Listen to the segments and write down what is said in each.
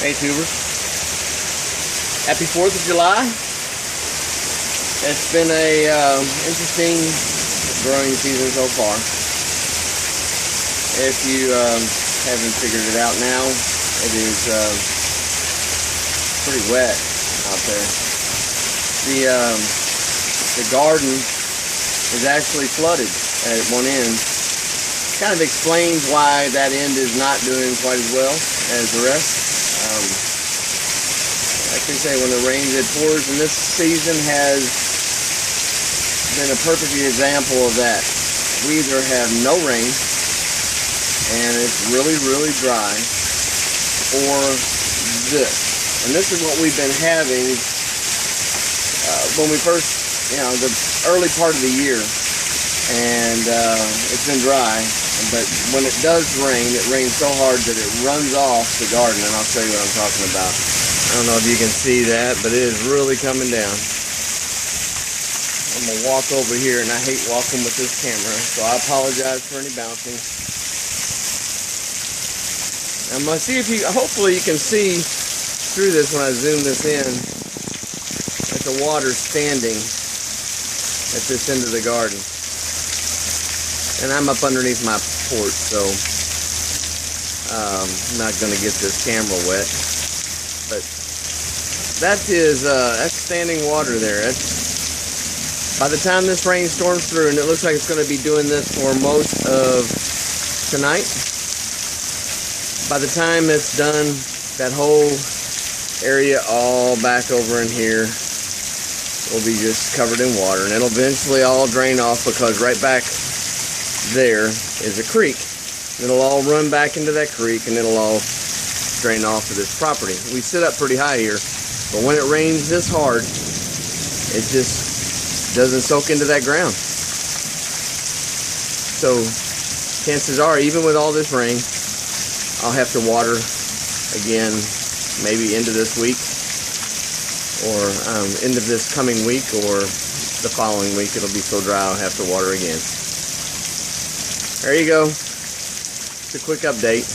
Hey tubers, happy 4th of July. It's been a interesting growing season so far. If you haven't figured it out now, it is pretty wet out there. The garden is actually flooded at one end. Kind of explains why that end is not doing quite as well as the rest. Like they say, when the rains, it pours, and this season has been a perfect example of that. We either have no rain and it's really dry, or this. And this is what we've been having when we first, the early part of the year, and it's been dry. But when it does rain, it rains so hard that it runs off the garden, and I'll show you what I'm talking about. I don't know if you can see that, but it is really coming down. I'm going to walk over here, and I hate walking with this camera, so I apologize for any bouncing. I'm going to see if hopefully you can see through this when I zoom this in, that the water's standing at this end of the garden. And I'm up underneath my porch, so I'm not going to get this camera wet. But that's standing water there. By the time this rain storms through, and it looks like it's going to be doing this for most of tonight, by the time it's done, that whole area all back over in here will be just covered in water, and it'll eventually all drain off, because right back there is a creek. It'll all run back into that creek, and it'll all drain off of this property. We sit up pretty high here, but when it rains this hard, it just doesn't soak into that ground. So chances are, even with all this rain, I'll have to water again, maybe into this week, or into this coming week, or the following week. It'll be so dry I'll have to water again. There you go. It's a quick update.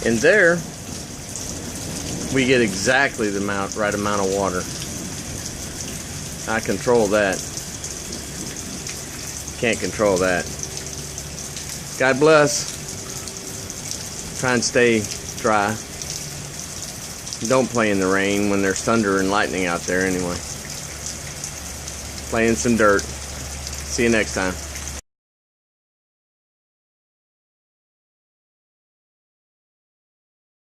And there, we get exactly the right amount of water. I control that. Can't control that. God bless. Try and stay dry. Don't play in the rain when there's thunder and lightning out there anyway. Play in some dirt. See you next time.